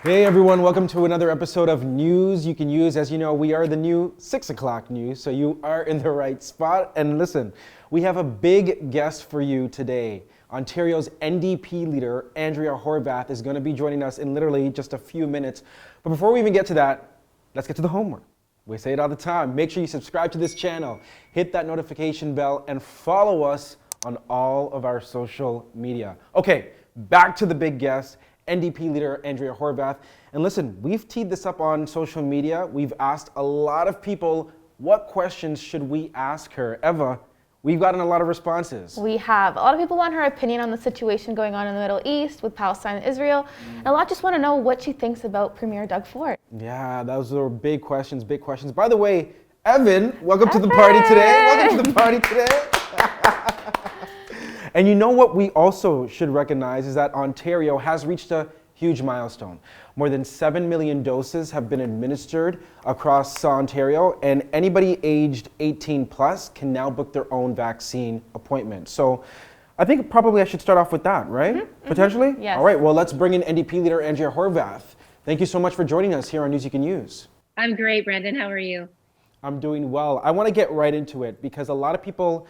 Hey everyone, welcome to another episode of News You Can Use. As you know, we are the new 6 o'clock news, so you are in the right spot. And listen, we have a big guest for you today. Ontario's NDP leader, Andrea Horwath, is going to be joining us in literally just a few minutes. But before we even get to that, let's get to the homework. We say it all the time. Make sure you subscribe to this channel, hit that notification bell, and follow us on all of our social media. Okay, back to the big guest, NDP leader Andrea Horwath. And listen, we've teed this up on social media. We've asked a lot of people, what questions should we ask her? Eva, we've gotten a lot of responses. We have. A lot of people want her opinion on the situation going on in the Middle East with Palestine and Israel. And a lot just want to know what she thinks about Premier Doug Ford. Yeah, those are big questions, big questions. By the way, Evan, welcome to the party today. Welcome to the party today. And you know what we also should recognize is that Ontario has reached a huge milestone. More than 7 million doses have been administered across Ontario, and anybody aged 18 plus can now book their own vaccine appointment. So I think probably I should start off with that, right? Potentially? Yes. All right, well, let's bring in NDP leader Andrea Horwath. Thank you so much for joining us here on News You Can Use. I'm great, Brandon. How are you? I'm doing well. I want to get right into it because a lot of people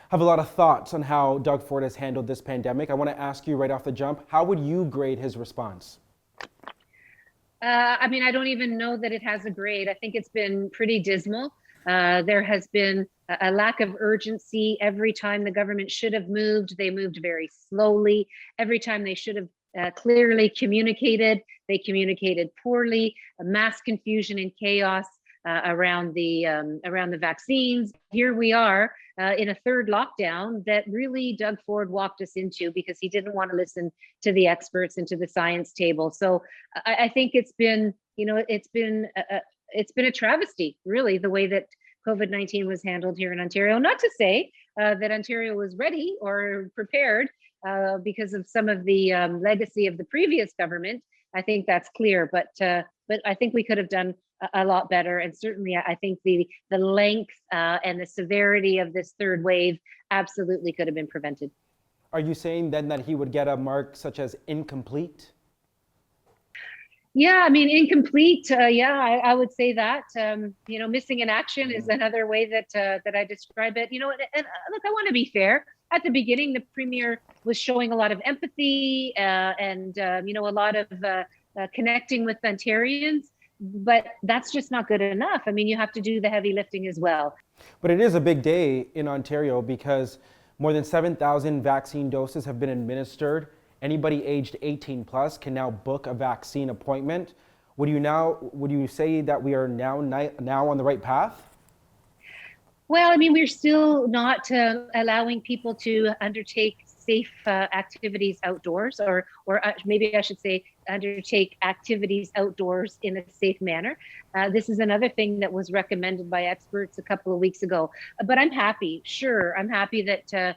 have a lot of thoughts on how Doug Ford has handled this pandemic. I want to ask you right off the jump, how would you grade his response? I don't even know that it has a grade. I think it's been pretty dismal. There has been a lack of urgency. Every time the government should have moved, they moved very slowly. Every time they should have clearly communicated, they communicated poorly. Mass confusion and chaos around the vaccines. Here we are in a third lockdown that really Doug Ford walked us into because he didn't want to listen to the experts and to the science table. So I think it's been a travesty, really, the way that COVID-19 was handled here in Ontario. Not to say that Ontario was ready or prepared because of some of the legacy of the previous government. I think that's clear, but I think we could have done a lot better. And certainly I think the length and the severity of this third wave absolutely could have been prevented. Are you saying then that he would get a mark such as incomplete? Yeah, incomplete. I would say that. Missing in action is another way that I describe it. And look, I want to be fair. At the beginning, the premier was showing a lot of empathy and a lot of connecting with Ontarians. But that's just not good enough. You have to do the heavy lifting as well. But it is a big day in Ontario because more than 7,000 vaccine doses have been administered. Anybody aged 18 plus can now book a vaccine appointment. Would you say that we are now on the right path? Well, we're still not allowing people to undertake safe activities outdoors, or maybe I should say undertake activities outdoors in a safe manner. This is another thing that was recommended by experts a couple of weeks ago. But I'm happy. Sure, I'm happy that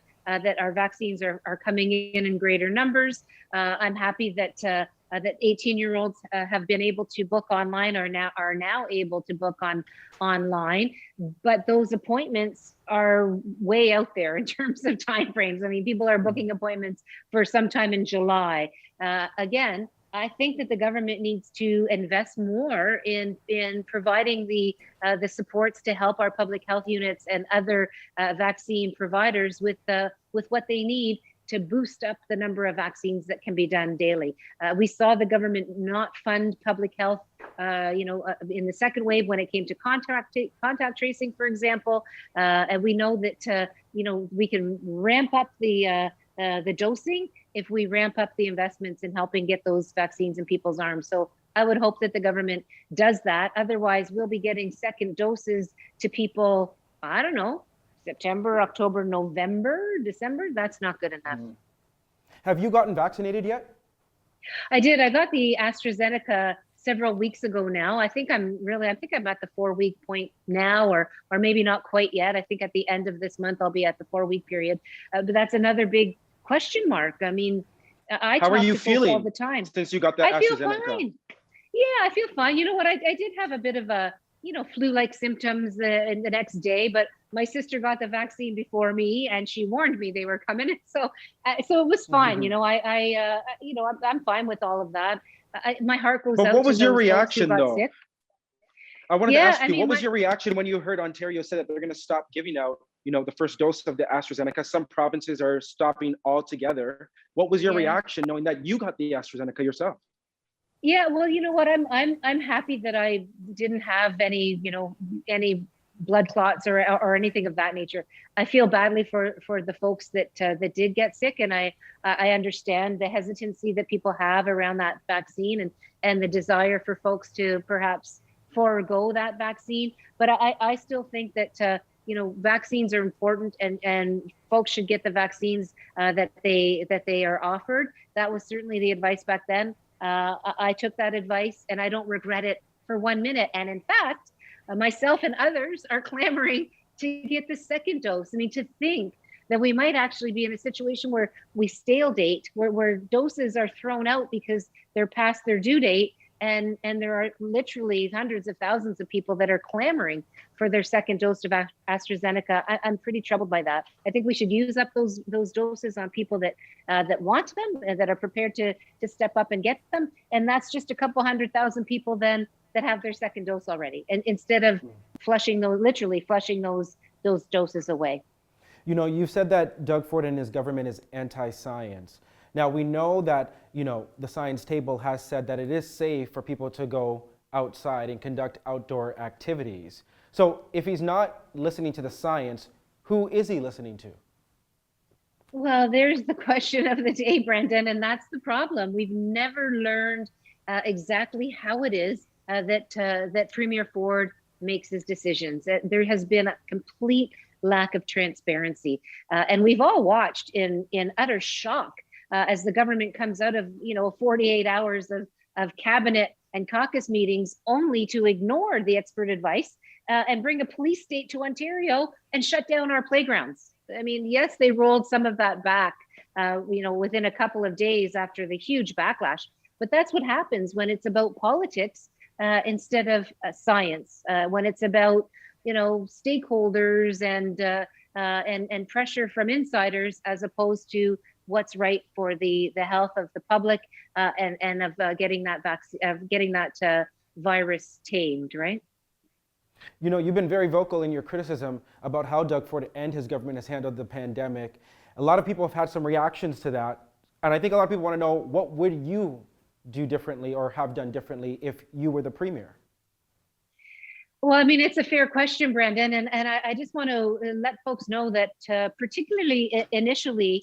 our vaccines are coming in greater numbers. I'm happy that 18-year-olds have been able to book online, or are now able to book online. But those appointments are way out there in terms of timeframes. People are booking appointments for sometime in July. Again, I think that the government needs to invest more in providing the supports to help our public health units and other vaccine providers with what they need to boost up the number of vaccines that can be done daily. We saw the government not fund public health, in the second wave when it came to contact tracing, for example. And we know that we can ramp up the dosing if we ramp up the investments in helping get those vaccines in people's arms. So I would hope that the government does that. Otherwise, we'll be getting second doses to people, I don't know, September, October, November, December. That's not good enough. Have you gotten vaccinated yet? I did. I got the AstraZeneca several weeks ago now. I think I'm at the 4-week point now, or maybe not quite yet. I think at the end of this month, I'll be at the 4-week period. But that's another big question mark. How are you feeling all the time since you got that I feel AstraZeneca? Fine. Yeah, I feel fine. You know what? I did have a bit of a flu-like symptoms in the next day, but my sister got the vaccine before me, and she warned me they were coming. So it was fine. Mm-hmm. I'm fine with all of that. my heart goes But out what to was your those folks who reaction, got though? sick. I wanted to Yeah, ask you, what was your reaction when you heard Ontario said that they're going to stop giving out, the first dose of the AstraZeneca? Some provinces are stopping altogether. What was your Yeah. reaction knowing that you got the AstraZeneca yourself? Yeah, well, you know what? I'm happy that I didn't have any blood clots or anything of that nature. I feel badly for the folks that did get sick, and I understand the hesitancy that people have around that vaccine and the desire for folks to perhaps forego that vaccine. But I still think that vaccines are important, and folks should get the vaccines that they are offered. That was certainly the advice back then. I took that advice and I don't regret it for 1 minute. And in fact, myself and others are clamoring to get the second dose. I mean, to think that we might actually be in a situation where we stale date, where doses are thrown out because they're past their due date. And there are literally hundreds of thousands of people that are clamoring for their second dose of AstraZeneca. I'm pretty troubled by that. I think we should use up those doses on people that want them and that are prepared to step up and get them. And that's just a couple 100,000 people then that have their second dose already. And instead of literally flushing those doses away. You've said that Doug Ford and his government is anti-science. Now, we know that, the science table has said that it is safe for people to go outside and conduct outdoor activities. So if he's not listening to the science, who is he listening to? Well, there's the question of the day, Brendan, and that's the problem. We've never learned exactly how it is that Premier Ford makes his decisions. There has been a complete lack of transparency, and we've all watched in utter shock as the government comes out of 48 hours of cabinet and caucus meetings only to ignore the expert advice and bring a police state to Ontario and shut down our playgrounds. I mean, yes, they rolled some of that back, within a couple of days after the huge backlash. But that's what happens when it's about politics instead of science. When it's about stakeholders and pressure from insiders as opposed to what's right for the health of the public and of getting that vaccine, getting that virus tamed, right? You've been very vocal in your criticism about how Doug Ford and his government has handled the pandemic. A lot of people have had some reactions to that. And I think a lot of people want to know, what would you do differently or have done differently if you were the premier? Well, I mean, it's a fair question, Brendan, and I just want to let folks know that particularly initially,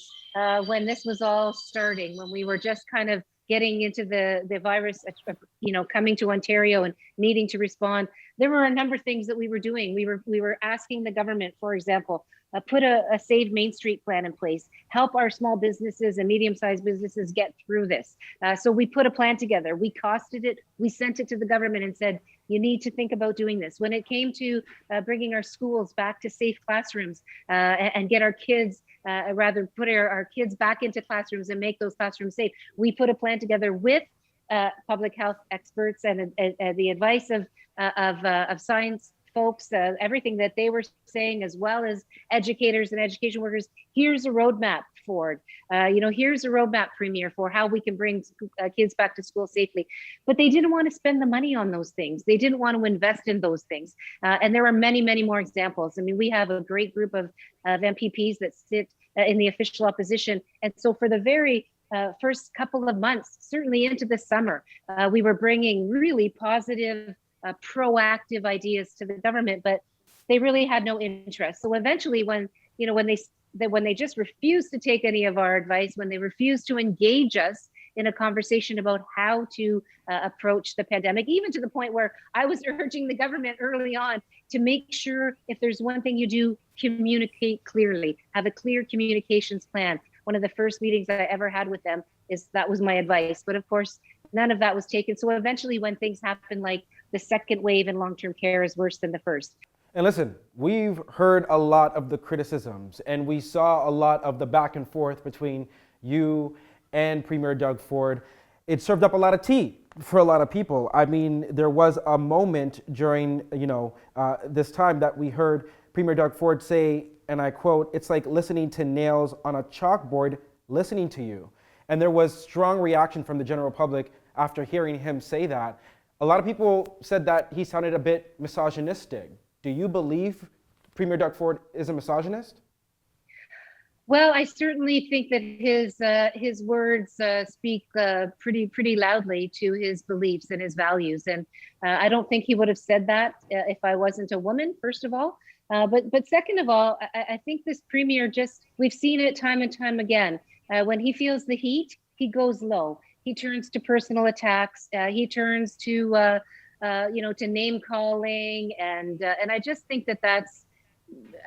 when this was all starting, when we were just kind of getting into the virus, coming to Ontario and needing to respond, there were a number of things that we were doing. We were asking the government, for example, put a Save Main Street plan in place, help our small businesses and medium-sized businesses get through this. So we put a plan together. We costed it. We sent it to the government and said, you need to think about doing this. When it came to bringing our schools back to safe classrooms and get our kids, put our kids back into classrooms and make those classrooms safe, we put a plan together with public health experts and the advice of science folks, everything that they were saying, as well as educators and education workers. Here's a roadmap forward. Here's a roadmap, Premier, for how we can bring kids back to school safely. But they didn't want to spend the money on those things. They didn't want to invest in those things. And there are many, many more examples. I mean, we have a great group of MPPs that sit in the official opposition. And so for the very first couple of months, certainly into the summer, we were bringing really positive, proactive ideas to the government, but they really had no interest. So eventually, when they just refused to take any of our advice, when they refused to engage us in a conversation about how to approach the pandemic, even to the point where I was urging the government early on to make sure, if there's one thing you do, communicate clearly, have a clear communications plan. One of the first meetings that I ever had with them that was my advice. But of course, none of that was taken. So eventually, when things happen, like the second wave in long-term care is worse than the first. And listen, we've heard a lot of the criticisms, and we saw a lot of the back and forth between you and Premier Doug Ford. It served up a lot of tea for a lot of people. I mean, there was a moment during, this time that we heard Premier Doug Ford say, and I quote, "It's like listening to nails on a chalkboard, listening to you." And there was strong reaction from the general public after hearing him say that. A lot of people said that he sounded a bit misogynistic. Do you believe Premier Doug Ford is a misogynist? Well, I certainly think that his words speak pretty loudly to his beliefs and his values, and I don't think he would have said that if I wasn't a woman. First of all, but second of all, I think this premier we've seen it time and time again. When he feels the heat, he goes low. He turns to personal attacks. He turns to to name calling, and I just think that that's.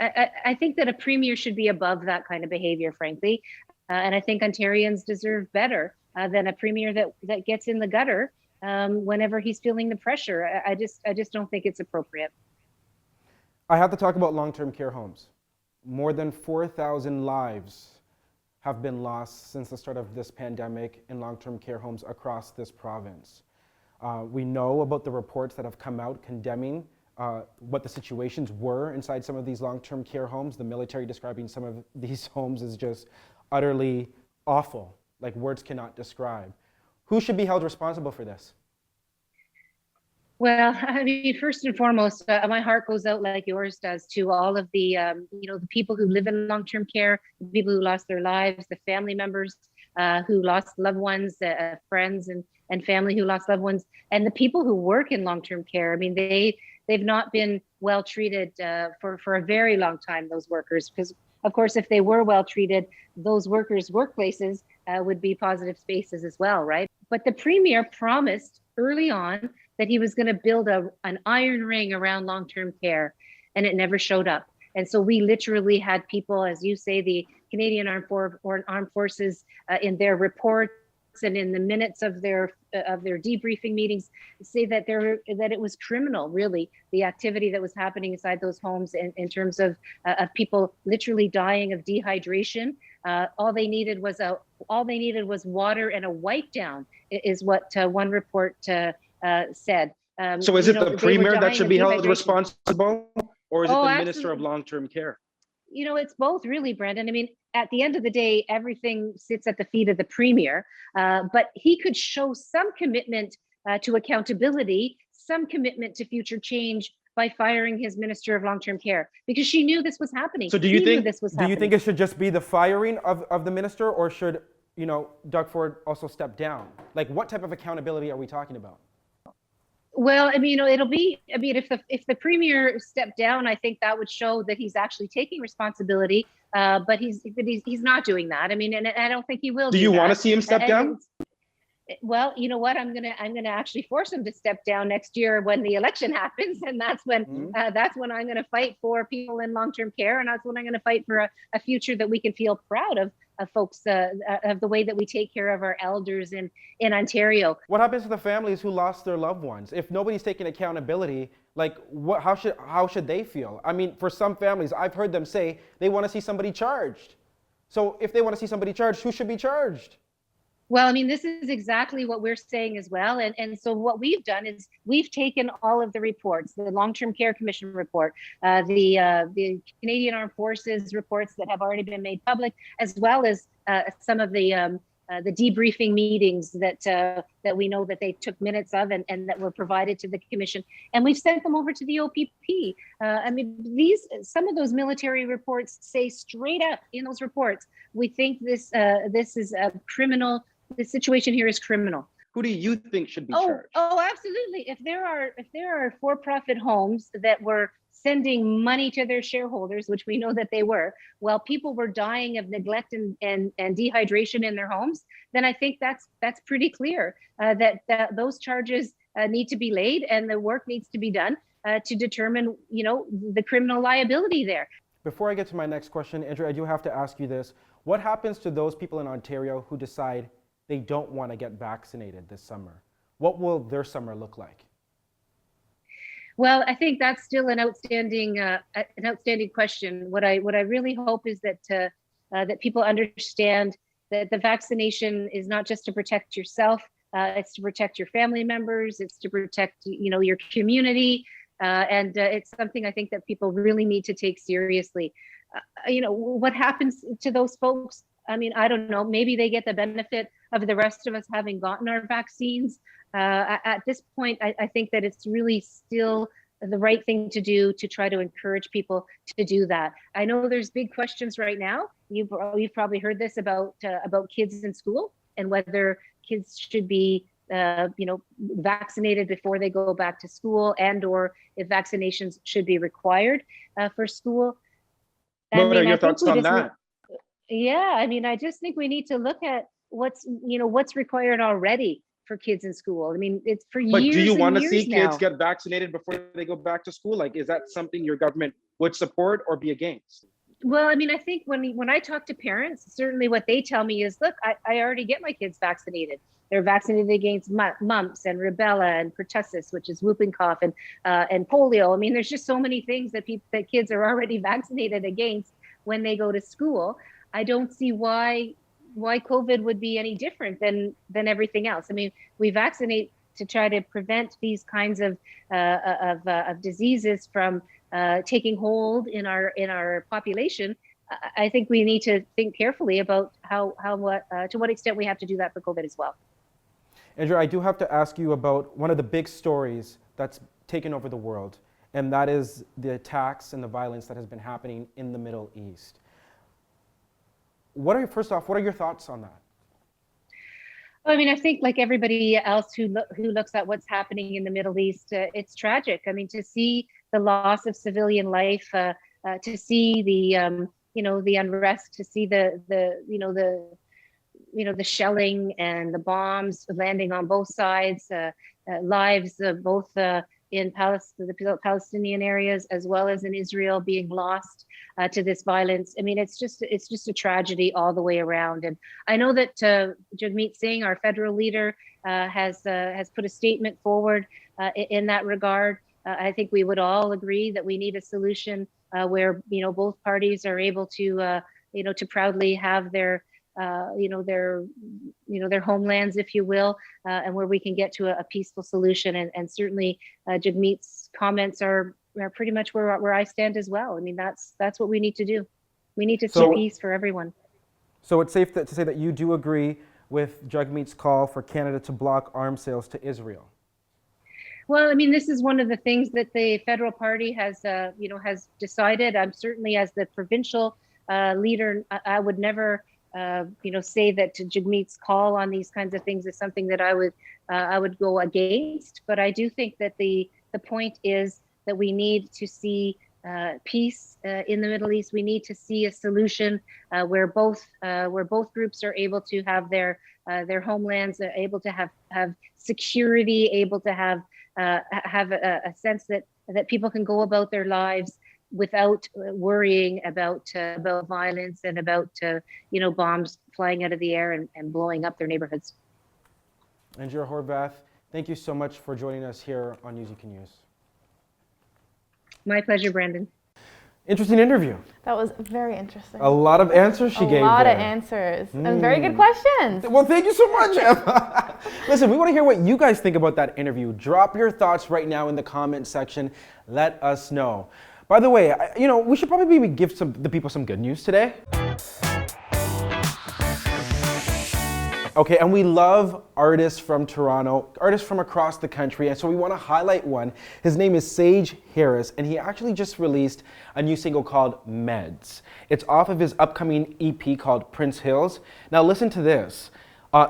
I think that a premier should be above that kind of behavior, frankly. And I think Ontarians deserve better than a premier that gets in the gutter whenever he's feeling the pressure. I just don't think it's appropriate. I have to talk about long-term care homes. More than 4,000 lives have been lost since the start of this pandemic in long-term care homes across this province. We know about the reports that have come out condemning what the situations were inside some of these long-term care homes. The military describing some of these homes as just utterly awful, like words cannot describe. Who should be held responsible for this? Well, I mean, first and foremost, my heart goes out like yours does to all of the, the people who live in long-term care, the people who lost their lives, the family members who lost loved ones, friends and family who lost loved ones, and the people who work in long-term care. I mean, they've not been well treated for a very long time, those workers, because of course, if they were well treated, those workers' workplaces would be positive spaces as well, right? But the premier promised early on that he was going to build an iron ring around long-term care, and it never showed up. And so we literally had people, as you say, the Canadian Armed Forces in their reports and in the minutes of their debriefing meetings say that it was criminal, really, the activity that was happening inside those homes in terms of people literally dying of dehydration. All they needed was water and a wipe down, is what one report said. So is it the premier that should be held responsible, or is it the Minister of Long-Term Care? It's both, really, Brendan. I mean, at the end of the day, everything sits at the feet of the premier, but he could show some commitment to accountability, some commitment to future change by firing his Minister of Long-Term Care, because she knew this was happening. So do you think it should just be the firing of the minister, or should Doug Ford also step down? Like, what type of accountability are we talking about? Well, I mean, if the premier stepped down, I think that would show that he's actually taking responsibility. But he's not doing that. I mean, and I don't think he will. Do you want to see him step down? Well, you know what? I'm gonna actually force him to step down next year when the election happens, and that's when I'm gonna fight for people in long-term care, and that's when I'm gonna fight for a future that we can feel proud of folks, of the way that we take care of our elders in Ontario. What happens to the families who lost their loved ones? If nobody's taking accountability, like how should they feel? I mean, for some families, I've heard them say they want to see somebody charged. So if they want to see somebody charged, who should be charged? Well, I mean, this is exactly what we're saying as well. And so what we've done is we've taken all of the reports, the Long-Term Care Commission report, the Canadian Armed Forces reports that have already been made public, as well as some of the debriefing meetings that we know that they took minutes of and that were provided to the commission. And we've sent them over to the OPP. I mean, some of those military reports say straight up in those reports, we think this is a criminal. The situation here is criminal. Who do you think should be charged? Oh, absolutely. If there are for-profit homes that were sending money to their shareholders, which we know that they were, while people were dying of neglect and dehydration in their homes, then I think that's pretty clear that those charges need to be laid and the work needs to be done to determine, the criminal liability there. Before I get to my next question, Andrea, I do have to ask you this. What happens to those people in Ontario who decide they don't want to get vaccinated this summer? What will their summer look like? Well, I think that's still an outstanding question. What I really hope is that people understand that the vaccination is not just to protect yourself; it's to protect your family members. It's to protect your community, and it's something I think that people really need to take seriously. What happens to those folks? I mean, I don't know, maybe they get the benefit of the rest of us having gotten our vaccines. At this point, I think that it's really still the right thing to do to try to encourage people to do that. I know there's big questions right now. You've probably heard this about kids in school and whether kids should be vaccinated before they go back to school, and or if vaccinations should be required for school. What are your thoughts on that? Yeah, I mean, I just think we need to look at what's required already for kids in school. I mean, it's for years. But do you want to see now. kids get vaccinated before they go back to school? Like, is that something your government would support or be against? Well, I mean, I think when I talk to parents, certainly what they tell me is, look, I already get my kids vaccinated. They're vaccinated against mumps and rubella and pertussis, which is whooping cough, and polio. I mean, there's just so many things that kids are already vaccinated against when they go to school. I don't see why COVID would be any different than everything else. I mean, we vaccinate to try to prevent these kinds of diseases from taking hold in our population. I think we need to think carefully about to what extent we have to do that for COVID as well. Andrea, I do have to ask you about one of the big stories that's taken over the world, and that is the attacks and the violence that has been happening in the Middle East. First off, what are your thoughts on that? I mean, I think like everybody else who looks at what's happening in the Middle East, it's tragic. I mean, to see the loss of civilian life, to see the the unrest, to see the shelling and the bombs landing on both sides, lives both in the Palestinian areas as well as in Israel being lost to this violence. I mean, it's just a tragedy all the way around. And I know that Jagmeet Singh, our federal leader, has put a statement forward in that regard. I think we would all agree that we need a solution where both parties are able to to proudly have their their homelands, if you will, and where we can get to a peaceful solution. And certainly Jagmeet's comments are pretty much where I stand as well. I mean, that's what we need to do. We need to see peace for everyone. So it's safe to say that you do agree with Jagmeet's call for Canada to block arms sales to Israel. Well, I mean, this is one of the things that the federal party has decided. I'm certainly, as the provincial leader, I would never say that Jagmeet's call on these kinds of things is something that I would go against. But I do think that the point is that we need to see peace in the Middle East. We need to see a solution where both groups are able to have their homelands, able to have security, able to have a sense that people can go about their lives without worrying about violence and about bombs flying out of the air and blowing up their neighborhoods. Andrea Horwath, thank you so much for joining us here on News You Can Use. My pleasure, Brandon. Interesting interview. That was very interesting. A lot of answers she gave there. A lot of answers and very good questions. Well, thank you so much, Emma. Listen, we want to hear what you guys think about that interview. Drop your thoughts right now in the comment section. Let us know. By the way, we should probably give the people some good news today. Okay, and we love artists from Toronto, artists from across the country, and so we want to highlight one. His name is Sage Harris, and he actually just released a new single called Meds. It's off of his upcoming EP called Prince Hills. Now listen to this.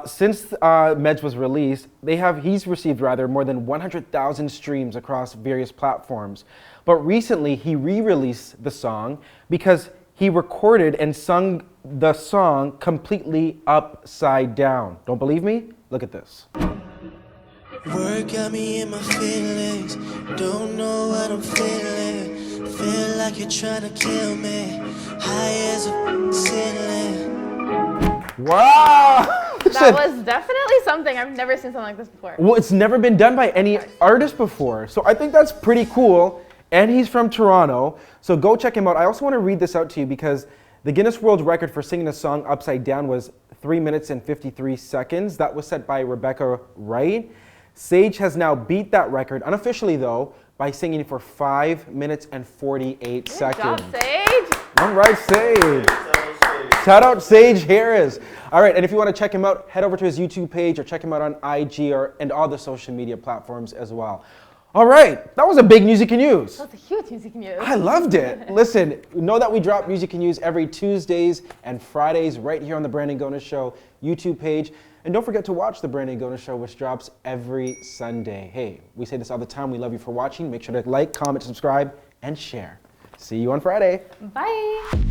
Since Meds was released, he's received more than 100,000 streams across various platforms. But recently, he re-released the song because he recorded and sung the song completely upside down. Don't believe me? Look at this. Work got me in my feelings. Don't know what I'm feeling. Feel like you're trying to kill me. High as a ceiling. Wow! That was definitely something. I've never seen something like this before. Well, it's never been done by any artist before. So I think that's pretty cool. And he's from Toronto. So go check him out. I also want to read this out to you because the Guinness World Record for singing a song upside down was 3 minutes and 53 seconds. That was set by Rebecca Wright. Sage has now beat that record, unofficially though, by singing for 5 minutes and 48 seconds. Good job, Sage. All right, Sage. Shout out Sage Harris. All right, and if you want to check him out, head over to his YouTube page or check him out on IG and all the social media platforms as well. All right, that was a big News You Can Use. That's a huge music news. I loved it. Listen, know that we drop Music and Use every Tuesdays and Fridays right here on the Brandon Gona Show YouTube page. And don't forget to watch the Brandon Gona Show, which drops every Sunday. Hey, we say this all the time. We love you for watching. Make sure to like, comment, subscribe, and share. See you on Friday. Bye.